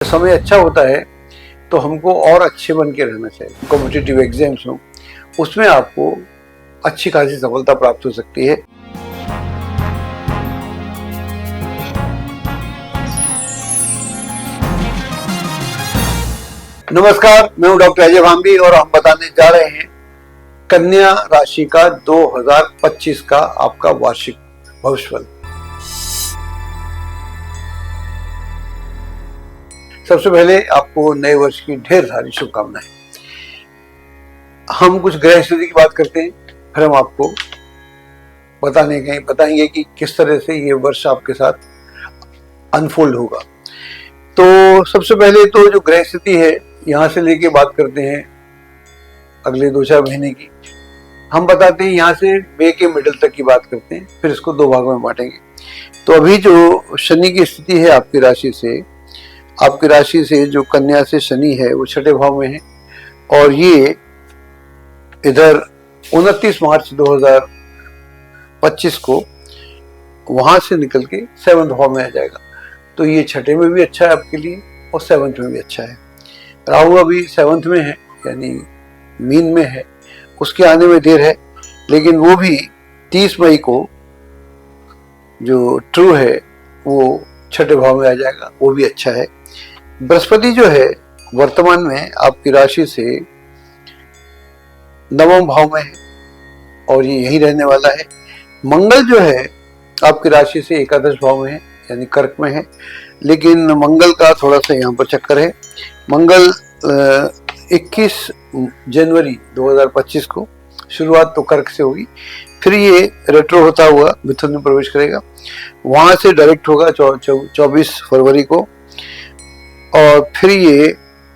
समय अच्छा होता है तो हमको और अच्छे बन के रहना चाहिए। कॉम्पिटिटिव एग्जाम्स हो उसमें आपको अच्छी खासी सफलता प्राप्त हो सकती है। नमस्कार, मैं हूं डॉक्टर अजय भांबी और हम बताने जा रहे हैं कन्या राशि का 2025 का आपका वार्षिक भविष्यफल। सबसे पहले आपको नए वर्ष की ढेर सारी शुभकामनाएं। हम कुछ ग्रह स्थिति की बात करते हैं, फिर हम आपको बताएंगे कि किस तरह से ये वर्ष आपके साथ अनफोल्ड होगा। तो सबसे पहले तो जो ग्रह स्थिति है यहाँ से लेके बात करते हैं अगले 2-4 महीने की। हम बताते हैं यहाँ से मई के मिडिल तक की बात करते हैं, फिर इसको 2 भागों में बांटेंगे। तो अभी जो शनि की स्थिति है आपकी राशि से जो कन्या से शनि है वो 6ठे भाव में है और ये इधर 29 मार्च 2025 को वहां से निकल के 7वें भाव में आ जाएगा। तो ये 6ठे में भी अच्छा है आपके लिए और 7वें में भी अच्छा है। राहु अभी 7वें में है यानी मीन में है, उसके आने में देर है, लेकिन वो भी 30 मई को जो ट्रू है वो 6ठे भाव में आ जाएगा, वो भी अच्छा है। बृहस्पति जो है वर्तमान में आपकी राशि से 9वें भाव में है और ये यही रहने वाला है। मंगल जो है आपकी राशि से एकादश भाव में है यानी कर्क में है, लेकिन मंगल का थोड़ा सा यहाँ पर चक्कर है। मंगल 21 जनवरी 2025 को शुरुआत तो कर्क से होगी, फिर ये रेट्रो होता हुआ मिथुन में प्रवेश करेगा, वहां से डायरेक्ट होगा 24 फरवरी को और फिर ये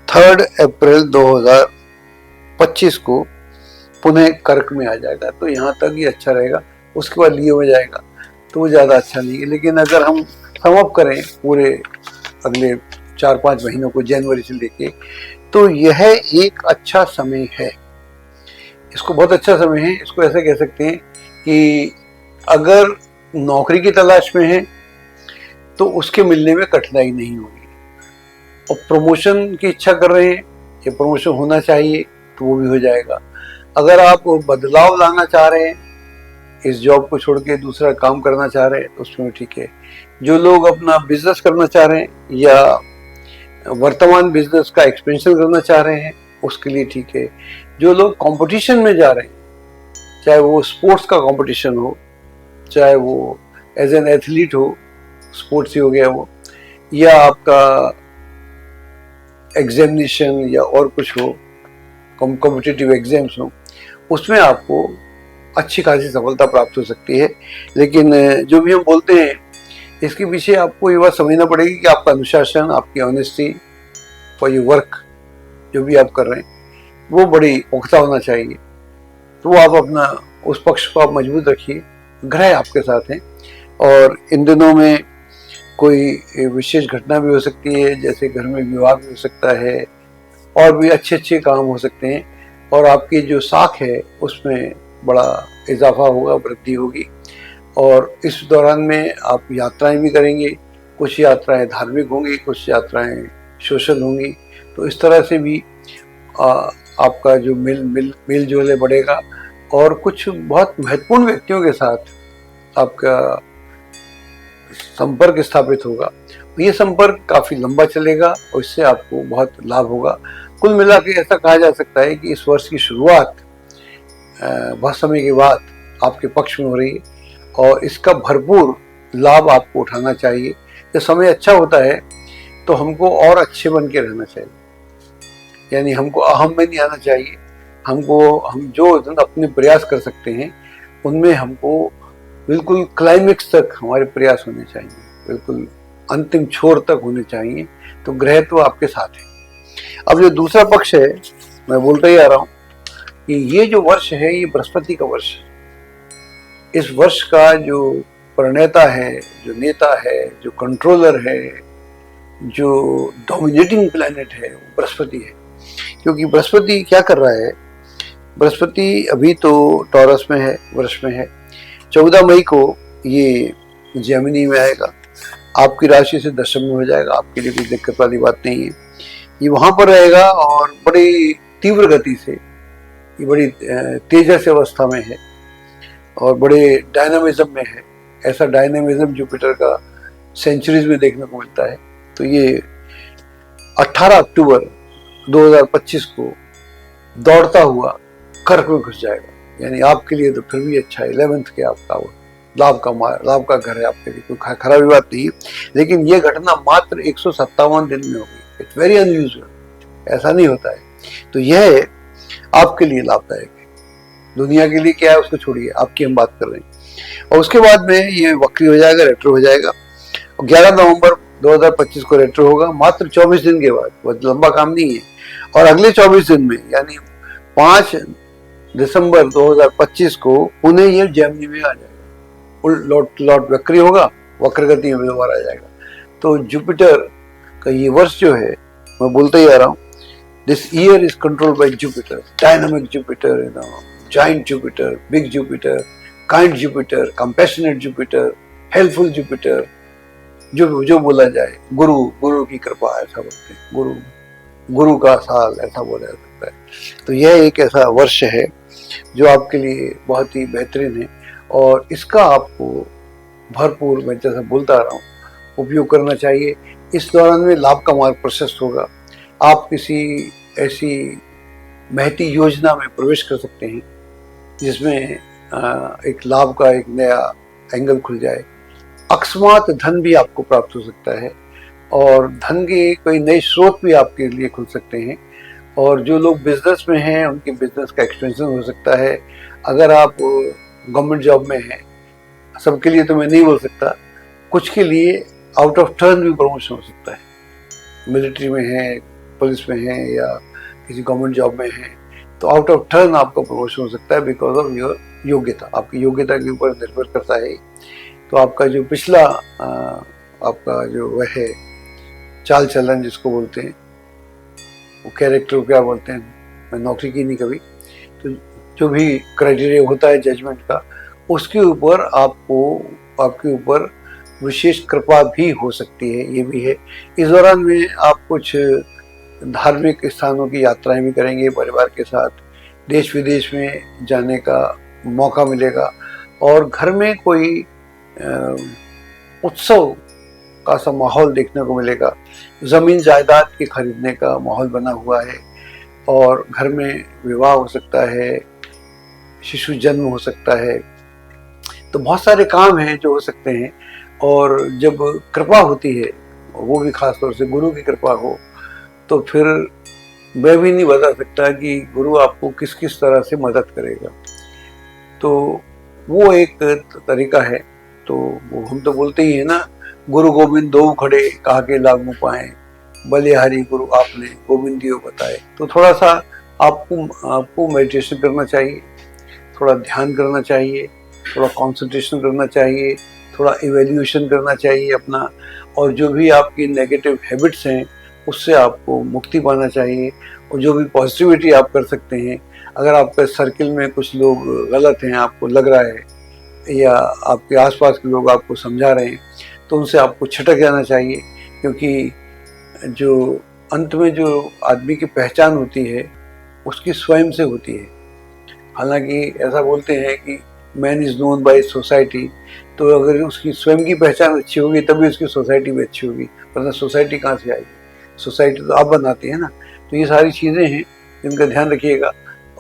3 अप्रैल 2025 को पुनः कर्क में आ जाएगा। तो यहाँ तक ये अच्छा रहेगा, उसके बाद लियो में जाएगा तो वो ज़्यादा अच्छा नहीं है। लेकिन अगर हम सम अप करें पूरे अगले 4-5 महीनों को जनवरी से लेके, तो यह एक अच्छा समय है। इसको बहुत अच्छा समय है। इसको ऐसे कह सकते हैं कि अगर नौकरी की तलाश में है तो उसके मिलने में कठिनाई नहीं होगी, और प्रमोशन की इच्छा कर रहे हैं कि प्रमोशन होना चाहिए तो वो भी हो जाएगा। अगर आप बदलाव लाना चाह रहे हैं, इस जॉब को छोड़ के दूसरा काम करना चाह रहे हैं तो उसमें ठीक है। जो लोग अपना बिजनेस करना चाह रहे हैं या वर्तमान बिजनेस का एक्सपेंशन करना चाह रहे हैं उसके लिए ठीक है। जो लोग कंपटीशन में जा रहे हैं, चाहे वो स्पोर्ट्स का कंपटीशन हो, चाहे वो एज एन एथलीट हो, स्पोर्ट्स ही हो गया वो, या आपका एग्जामिनेशन या और कुछ हो, कॉम्पिटिटिव एग्जाम्स हो, उसमें आपको अच्छी खासी सफलता प्राप्त हो सकती है। लेकिन जो भी हम बोलते हैं इसके पीछे आपको ये बात समझना पड़ेगी कि आपका अनुशासन, आपकी ऑनेस्टी फॉर योर वर्क जो भी आप कर रहे हैं वो बड़ी पुख्ता होना चाहिए। तो आप अपना उस पक्ष को आप मजबूत रखिए। ग्रह आपके साथ हैं और इन दिनों में कोई विशेष घटना भी हो सकती है, जैसे घर में विवाह भी हो सकता है और भी अच्छे काम हो सकते हैं, और आपकी जो साख है उसमें बड़ा इजाफा होगा, वृद्धि होगी। और इस दौरान में आप यात्राएं भी करेंगे, कुछ यात्राएं धार्मिक होंगी, कुछ यात्राएं सोशल होंगी। तो इस तरह से भी आपका जो मेल जोल है बढ़ेगा और कुछ बहुत महत्वपूर्ण व्यक्तियों के साथ आपका संपर्क स्थापित होगा। ये संपर्क काफी लंबा चलेगा और इससे आपको बहुत लाभ होगा। कुल मिला के ऐसा कहा जा सकता है कि इस वर्ष की शुरुआत बहुत समय के बाद आपके पक्ष में हो रही है और इसका भरपूर लाभ आपको उठाना चाहिए। जब समय अच्छा होता है तो हमको और अच्छे बन के रहना चाहिए, यानी हमको अहम में नहीं आना चाहिए। हम जो अपने प्रयास कर सकते हैं उनमें हमको बिल्कुल क्लाइमेक्स तक हमारे प्रयास होने चाहिए, बिल्कुल अंतिम छोर तक होने चाहिए। तो ग्रह तो आपके साथ है। अब जो दूसरा पक्ष है, मैं बोलता ही आ रहा हूँ कि ये जो वर्ष है ये बृहस्पति का वर्ष है। इस वर्ष का जो प्रणेता है, जो नेता है, जो कंट्रोलर है, जो डोमिनेटिंग प्लैनेट है वो बृहस्पति है। क्योंकि बृहस्पति क्या कर रहा है, बृहस्पति अभी तो टॉरस में है, वृष में है। 14 मई को ये जेमिनी में आएगा आपकी राशि से दशम में हो जाएगा, आपके लिए कोई दिक्कत वाली बात नहीं है। ये वहां पर रहेगा और बड़ी तीव्र गति से, ये बड़ी तेजस अवस्था में है और बड़े डायनामिज्म में है। ऐसा डायनामिज्म जुपिटर का सेंचुरीज में देखने को मिलता है। तो ये 18 अक्टूबर 2025 को दौड़ता हुआ कर्क में घुस जाएगा, यानी आपके लिए तो फिर भी अच्छा है। 11th के आपका वो लाभ का घर है आपके लिए, कोई खराबी बात नहीं है। लेकिन ये घटना मात्र 157 दिन में होगी। इट्स वेरी अनयूजुअल, ऐसा नहीं होता है। तो यह आपके लिए लाभदायक है। दुनिया के लिए क्या है उसको छोड़िए, आपकी हम बात कर रहे हैं। और उसके बाद में ये वक्री हो जाएगा, रेट्रो हो जाएगा। 11 नवंबर 2025 को रेट्रो होगा, मात्र 24 दिन के बाद। बहुत लंबा काम नहीं है। और अगले 24 दिन में यानी 5 दिसंबर 2025 को उन्हें ये जेमिनी में आ जाएगा, लौट वक्री होगा, वक्र गति में दोबारा आ जाएगा। तो जुपिटर का ये वर्ष जो है, मैं बोलते ही आ रहा हूँ, this year is controlled by Jupiter, dynamic Jupiter, giant Jupiter, big Jupiter, kind Jupiter, compassionate Jupiter, helpful Jupiter, जो बोला जाए, गुरु की कृपा ऐसा बोलते हैं, गुरु का साल ऐसा बोला जा सकता है। तो यह एक ऐसा वर्ष है जो आपके लिए बहुत ही बेहतरीन है और इसका आपको भरपूर, मैं जैसा बोलता आ रहा हूँ, उपयोग करना चाहिए। इस दौरान में लाभ का मार्ग प्रशस्त होगा। आप किसी ऐसी महती योजना में प्रवेश कर सकते हैं जिसमें एक लाभ का एक नया एंगल खुल जाए। अकस्मात धन भी आपको प्राप्त हो सकता है और धन के कोई नए स्रोत भी आपके लिए खुल सकते हैं। और जो लोग बिजनेस में हैं उनके बिजनेस का एक्सपेंशन हो सकता है। अगर आप गवर्नमेंट जॉब में हैं, सबके लिए तो मैं नहीं बोल सकता, कुछ के लिए आउट ऑफ टर्न भी प्रमोशन हो सकता है। मिलिट्री में है, पुलिस में है या किसी गवर्नमेंट जॉब में है, तो आउट ऑफ टर्न आपका प्रमोशन हो सकता है बिकॉज ऑफ योर योग्यता। आपकी योग्यता के ऊपर निर्भर करता है। तो आपका जो पिछला आपका जो वह है चाल चलन जिसको बोलते हैं, वो कैरेक्टर क्या बोलते हैं, मैं नौकरी की नहीं कभी, तो जो भी क्राइटेरिया होता है जजमेंट का, उसके ऊपर आपके ऊपर विशेष कृपा भी हो सकती है। ये भी है। इस दौरान में आप कुछ धार्मिक स्थानों की यात्राएं भी करेंगे परिवार के साथ, देश विदेश में जाने का मौका मिलेगा और घर में कोई उत्सव का सा माहौल देखने को मिलेगा। जमीन जायदाद के खरीदने का माहौल बना हुआ है और घर में विवाह हो सकता है, शिशु जन्म हो सकता है। तो बहुत सारे काम हैं जो हो सकते हैं। और जब कृपा होती है, वो भी खास तौर से गुरु की कृपा हो, तो फिर मैं भी नहीं बता सकता कि गुरु आपको किस किस तरह से मदद करेगा। तो वो एक तरीका है। तो वो हम तो बोलते ही है ना, गुरु गोविंद दो खड़े कहा के लागू पाए, बलिहारी गुरु आपने गोविंदियो बताए। तो थोड़ा सा आपको मेडिटेशन करना चाहिए, थोड़ा ध्यान करना चाहिए, थोड़ा कंसंट्रेशन करना चाहिए, थोड़ा इवैल्यूएशन करना चाहिए अपना। और जो भी आपकी नेगेटिव हैबिट्स हैं उससे आपको मुक्ति पाना चाहिए। और जो भी पॉजिटिविटी आप कर सकते हैं, अगर आपके सर्किल में कुछ लोग गलत हैं, आपको लग रहा है, या आपके आसपास के लोग आपको समझा रहे हैं, तो उनसे आपको छिटक जाना चाहिए। क्योंकि जो अंत में जो आदमी की पहचान होती है उसकी स्वयं से होती है। हालांकि ऐसा बोलते हैं कि man is known by society, तो अगर उसकी स्वयं की पहचान अच्छी होगी तभी उसकी सोसाइटी भी अच्छी होगी, वरना सोसाइटी कहाँ से आएगी? सोसाइटी तो आप बनाते हैं ना। तो ये सारी चीज़ें हैं जिनका ध्यान रखिएगा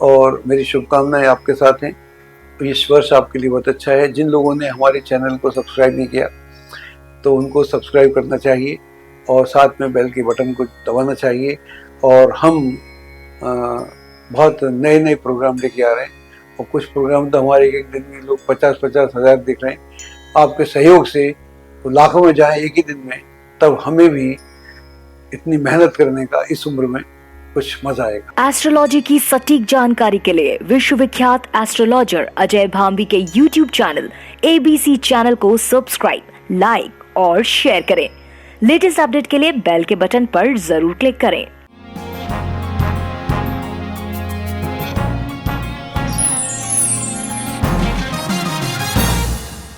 और मेरी शुभकामनाएं आपके साथ हैं। तो ये वर्ष आपके लिए बहुत अच्छा है। जिन लोगों ने हमारे चैनल को सब्सक्राइब नहीं किया तो उनको सब्सक्राइब करना चाहिए और साथ में बेल के बटन को दबाना चाहिए। और हम बहुत नए नए प्रोग्राम लेके आ रहे हैं और कुछ प्रोग्राम तो हमारे एक दिन में लोग 50-50 हज़ार देख रहे हैं। आपके सहयोग से तो लाखों में जाए एक ही दिन में, तब हमें भी इतनी मेहनत करने का इस उम्र में कुछ मजा आएगा। एस्ट्रोलॉजी की सटीक जानकारी के लिए विश्वविख्यात एस्ट्रोलॉजर अजय भांबी के YouTube चैनल ABC चैनल को सब्सक्राइब, लाइक और शेयर करें। लेटेस्ट अपडेट के लिए बेल के बटन पर जरूर क्लिक करें।